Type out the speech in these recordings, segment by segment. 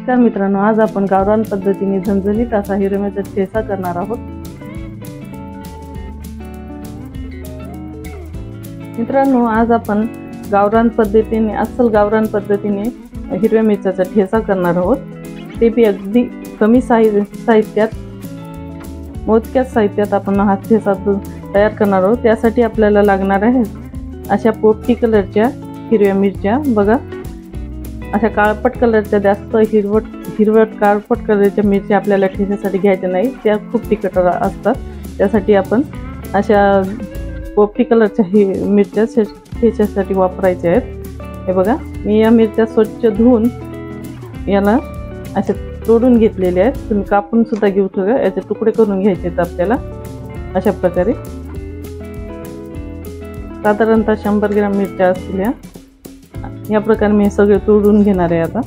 नमस्कार मित्रांनो, आज आपण गावरान पद्धतीने झणझणीत असा हिरव्या मिरचीचा ठेचा करणार आहोत। मित्रांनो, आज आपण अस्सल गावरान पद्धतीने हिरव्या मिरचीचा ठेचा करणार आहोत। ते बी अगदी कमी साहित्यात, मोजक्याच साहित्यात आपण हा ठेचा तयार करणार आहोत। त्यासाठी आपल्याला लागणार आहे अशा पोपटी कलरच्या हिरव्या मिरच्या। बघा, अशा काळपट कलरच्या, जास्त हिरवट काळपट कलरच्या मिरच्या आपल्याला ठेच्यासाठी घ्यायच्या नाही, त्या खूप तिखट असतात। त्यासाठी आपण अशा पोपटी कलरच्या मिरच्या ठेच्यासाठी वापरायच्या आहेत। हे बघा, मी या मिरच्या स्वच्छ धुवून याला असे तोडून घेतलेले आहेत। तुम्ही कापून सुद्धा घेऊ शकता, याचे तुकडे करून घ्यायचे आहेत आपल्याला अशा प्रकारे। साधारणतः 100 ग्रॅम मिरच्या असतील। या प्रकारे मी सगळे तोडून घेणार आहे। आता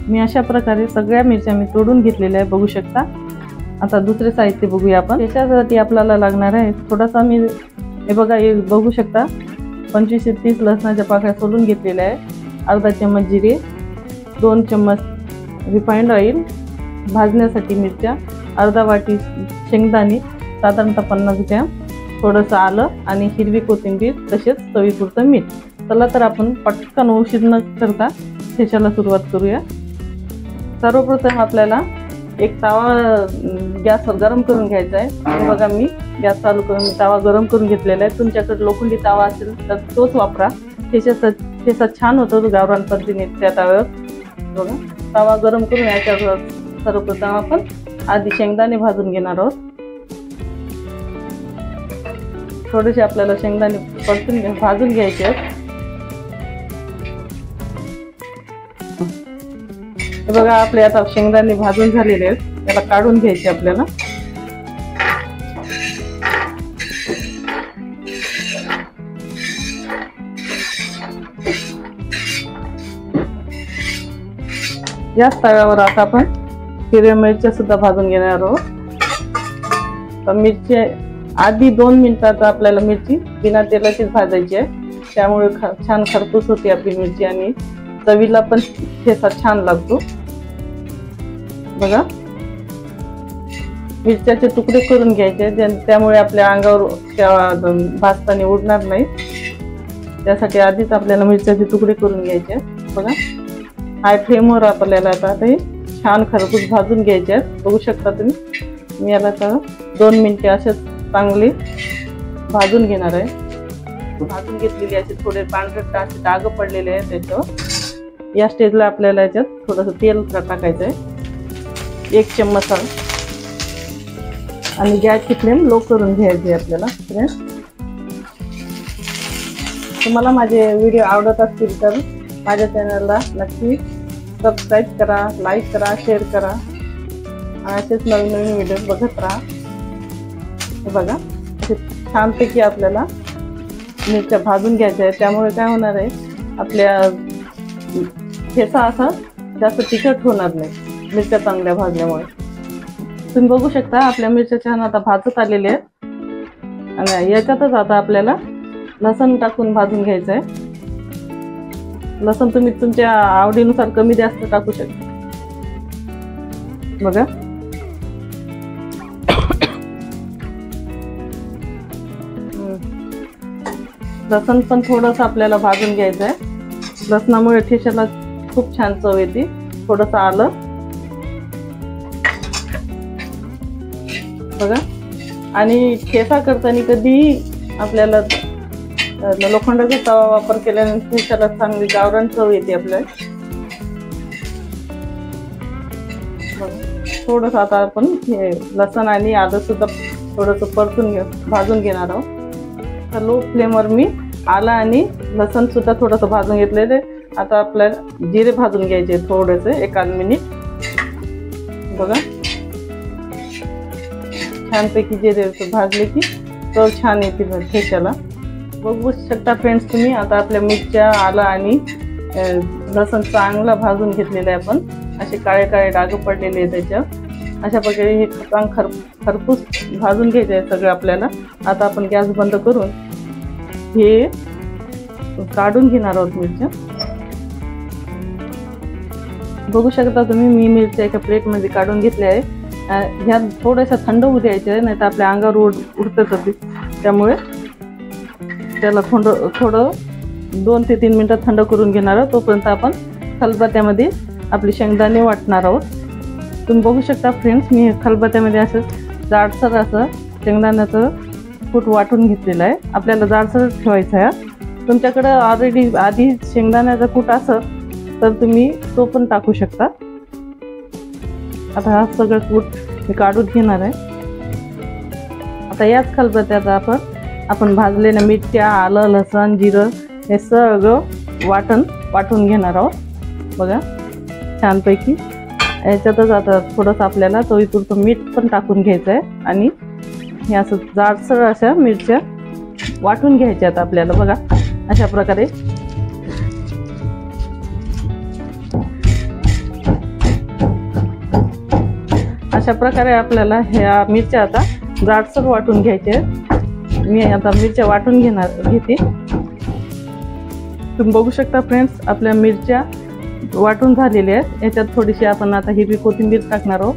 मी अशा प्रकारे सगळ्या मिरच्या तोडून घेतलेल्या आहे, बघू शकता। आता दुसरे साहित्य बघूया आपण। त्याच्यासाठी आपल्याला लागणार आहे थोडासा, मी हे बघा, हे बघू शकता 25 ते 30 लसणाच्या पाकळ्या सोलून घेतलेल्या आहे। अर्धा चम्मच जिरे, 2 चम्मच रिफाइंड ऑइल, भाजण्यासाठी मिरच्या, अर्धा वाटी शेंगदाणे, साधारणतः 50 ग्रॅम, थोडंसं आलं आणि हिरवी कोथिंबीर, तसेच चवीपुरतं मीठ। चला तर आपण पटकन उशीर न करता ठेच्याला सुरुवात करूया। सर्वप्रथम आपल्याला एक तवा गॅसवर गरम करून घ्यायचा आहे। हे बघा, मी गॅस चालू करून तवा गरम करून घेतलेला आहे। तुमच्याकडे लोखंडी तवा असेल तर तोच वापरा, ठेचा छान होतो गावरान पद्धतीने त्या तव्यावर। बघा, तवा गरम करून याच्यावर सर्वप्रथम आपण आधी शेंगदाणे भाजून घेणार आहोत। थोडेसे आपल्याला शेंगदाणे भाजून घ्यायचे आहेत। हे बघा, आपले आता शेंगदाणे भाजून झालेले आहेत, त्याला काढून घ्यायचे आपल्याला। याच तव्यावर आता आपण हिरव्या मिरच्या सुद्धा भाजून घेणार आहोत। तर मिरची आधी 2 मिनिटात आपल्याला मिरची बिना तेलाचीच भाजायची आहे, त्यामुळे छान खरपूस होते आपली मिरची आणि चवीला पण ठेचा छान लागतो। बघा, मिरच्याचे तुकडे करून घ्यायचे, त्यामुळे आपल्या अंगावर भाजताना उडणार नाही। त्यासाठी आधीच आपल्याला मिरच्याचे तुकडे करून घ्यायचे आहेत। बघा, हाय फ्लेमवर आपल्याला आता हे छान खरपूस भाजून घ्यायचे आहेत, बघू शकता तुम्ही। मी याला आता 2 मिनिटे असेच चांगले भाजून घेणार आहे। भाजून घेतलेले असे थोडे पांढरट असे डाग पडलेले आहेत त्याच्यावर। या स्टेजला आपल्याला याच्यात थोडंसं तेल टाकायचं आहे, 1 चम्मच, आणि गॅसची फ्लेम लो करून घ्यायची आपल्याला। फ्रेंड्स, तुम्हाला माझे व्हिडिओ आवडत असतील तर माझ्या चॅनलला नक्की सबस्क्राईब करा, लाईक करा, शेअर करा, आणि असेच नवीन नवीन व्हिडिओ बघत राहा। बघा, छानपैकी आपल्याला मिरच्या भाजून घ्यायच्या आहे, त्यामुळे काय होणार आहे, आपल्या ठेचा असा जास्त तिखट होणार नाही मिरच्या चांगल्या भाजल्यामुळे। तुम्ही बघू शकता आपल्या मिरच्या छान आता भाजत आलेल्या आहेत, आणि याच्यातच आता आपल्याला लसूण टाकून भाजून घ्यायचं आहे। लसूण तुम्ही तुमच्या आवडीनुसार कमी जास्त टाकू शकता। बघा, लसूण पण थोडंसं आपल्याला भाजून घ्यायचं आहे, लसणामुळे ठेच्याला खूप छान चव येते। थोडंसं आलं, बघा, आणि ठेचा करताना कधी आपल्याला लोखंडाचा तवा वापर केल्याने ठेच्याला चांगली गावरान चव येते आपल्याला। थोडंसं आता आपण हे लसण आणि आलं सुद्धा थोडंसं भाजून घेणार आहोत। तर लो फ्लेमवर मी आलं आणि लसण सुद्धा थोडंसं भाजून घेतलेले। आता आपल्याला जिरे भाजून घ्यायचे थोडेसे, 1 मिनिट। बघा, छानपैकी जिरे भाजले की चव छान येते ठेच्याला, बघू शकता फ्रेंड्स तुम्ही। आता आपल्या मिरच्या, आलं आणि लसण चांगला भाजून घेतलेलं आहे आपण। असे काळे काळे डाग पडलेले आहेत त्याच्यावर। अशा प्रकारे हे खरपूस भाजून घ्यायचे आहे सगळं आपल्याला। आता आपण गॅस बंद करून हे काढून घेणार आहोत मिरच्या। बघू शकता तुम्ही, मी मिरच्या एका प्लेटमध्ये काढून घेतल्या आहे. ह्या थोड्याशा थंड होऊ द्यायच्या आहे, नाही तर आपल्या अंगावर उडतं. त्यामुळे त्याला थोडं 2 ते 3 मिनटं थंड करून घेणार आहोत. तोपर्यंत आपण खलबत्त्यामध्ये आपले शेंगदाणे वाटणार आहोत. तुम्ही बघू शकता फ्रेंड्स, मी खलबत्त्यामध्ये असं जाडसर असं शेंगदाण्याचं कूट वाटून घेतलेलं आहे. आपल्याला जाडसर ठेवायचं आहे. तुमच्याकडं ऑलरेडी आधी शेंगदाण्याचा कूट असेल तर तुम्ही तो पण टाकू शकता. आता हा सगळं कूट मी काढून घेणार आहे. आता याच खलबत्त्यात आपण भाजलेल्या मिरच्या, आलं, लसण, जिरं हे सगळं वाटून घेणार आहोत. बघा छानपैकी. याच्यातच आता थोडंसं आपल्याला चवीपुरतं मीठ पण टाकून घ्यायचं आहे आणि हे असं जाडसर अशा मिरच्या वाटून घ्यायच्या आहेत आपल्याला. बघा अशा प्रकारे. अशा प्रकारे आपल्याला ह्या मिरच्या आता जाडसर वाटून घ्यायच्या आहेत. मी आता मिरच्या वाटून घेते. तुम्ही बघू शकता फ्रेंड्स, आपल्या मिरच्या वाटून झालेल्या आहेत. याच्यात थोडीशी आपण आता हिरवी कोथिंबीर टाकणार आहोत.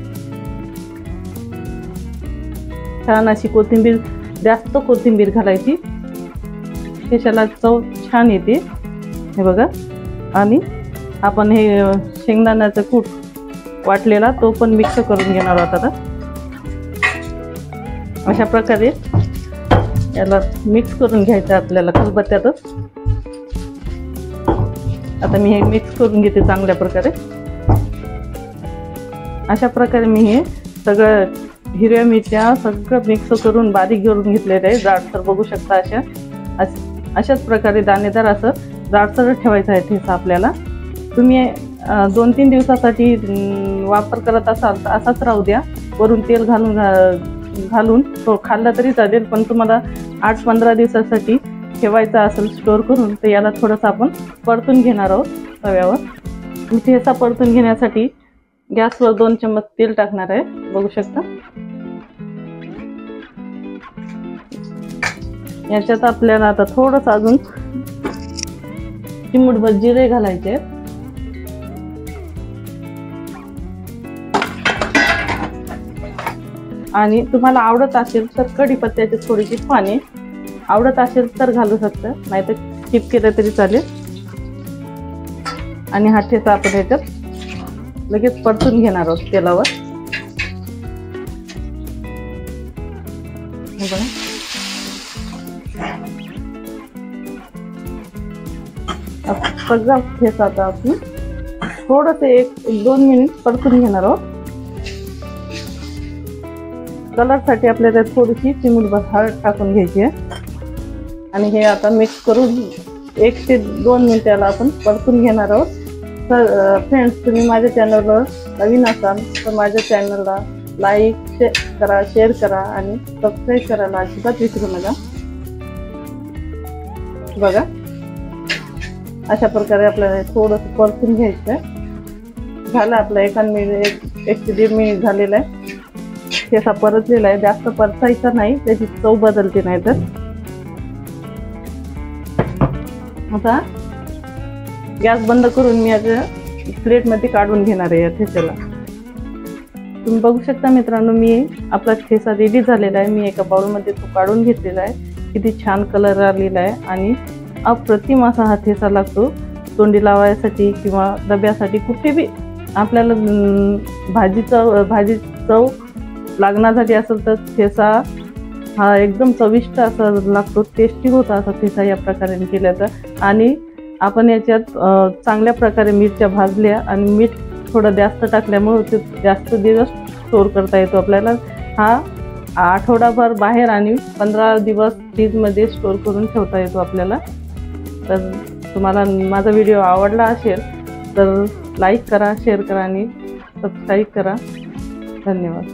छान अशी कोथिंबीर, जास्त कोथिंबीर घालायची, त्याच्याला चव छान येते. हे बघा. आणि आपण हे शेंगदाण्याचं कूट वाटलेला तो पण मिक्स करून घेणार आहोत. आता अशा प्रकारे याला मिक्स करून घ्यायचं आपल्याला खलबत्त्यातच. आता मी हे मिक्स करून घेते चांगल्या प्रकारे. अशा प्रकारे मी हे सगळं हिरव्या मिरच्या सगळं मिक्स करून बारीक करून घेतलेलं आहे जाडसर. बघू शकता अशाच प्रकारे दाणेदार असं जाडसर ठेवायचं आहे ठेचा आपल्याला. तुम्ही 2-3 दिवसासाठी वापर करत असाल तर असाच राहू द्या. वरून तेल घालून तो खाल्ला तरी चालेल. पण तुम्हाला 8-15 दिवसासाठी ठेवायचा असेल स्टोअर करून तर याला थोडंसं आपण परतून घेणार आहोत तव्यावर. मी ठेचा परतून घेण्यासाठी गॅसवर 2 चम्मच तेल टाकणार आहे. बघू शकता. याच्यात आपल्याला आता थोडंसं अजून चिमूटभर जिरे घालायचे. आणि तुम्हाला आवडत असेल तर कढीपत्त्याची थोडीशी पाने आवडत असेल तर घालू शकता, नाहीतर स्किप केलं तरी चालेल. आणि हा ठेचा आपण याच्यात लगेच परतून घेणार आहोत तेलावर. सगळा ठेचा आता आपण थोडंसं 1-2 मिनिट परतून घेणार आहोत. कलरसाठी आपल्याला थोडीशी चिमूटभर हळद टाकून घ्यायची आहे. आणि हे आता मिक्स करून 1 ते 2 मिनिटाला आपण परतून घेणार आहोत. तर फ्रेंड्स, तुम्ही माझ्या चॅनलवर नवीन असाल तर माझ्या चॅनलला लाईक करा, शेअर करा आणि सबस्क्राईब करायला अजिबात विसरू नका. बघा अशा प्रकारे आपल्याला थोडंसं परतून घ्यायचं आहे. झालं आपलं 1 ते 1.5 मिनिट झालेलं आहे. ठेचा परतलेला आहे. जास्त परतायचा नाही, त्याची चव बदलते. नाही तर आता गॅस बंद करून मी याच्या प्लेटमध्ये काढून घेणार आहे या ठेच्याला. तुम्ही बघू शकता मित्रांनो, मी आपला ठेचा रेडी झालेला आहे. मी एका बाउलमध्ये तो काढून घेतलेला आहे. किती छान कलर आलेला आहे आणि अप्रतिम असा हा ठेचा लागतो. तोंडी लावायसाठी किंवा डब्यासाठी कुठे बी आपल्याला भाजी चव लागण्यासाठी असेल तर ठेचा हा एकदम चविष्ट असा लागतो. टेस्टी होता असा ठेचा या प्रकारे केला तर. आणि आपण याच्यात चांगल्या प्रकारे मिरच्या भाजल्या आणि मीठ थोडं जास्त टाकल्यामुळे ते जास्त दिवस स्टोअर करता येतो आपल्याला. हा आठवडाभर बाहेर आणि 15 दिवस फ्रीजमध्ये स्टोअर करून ठेवता येतो आपल्याला. तर तुम्हाला माझा व्हिडिओ आवडला असेल तर लाईक करा, शेअर करा आणि सबस्क्राईब करा. धन्यवाद.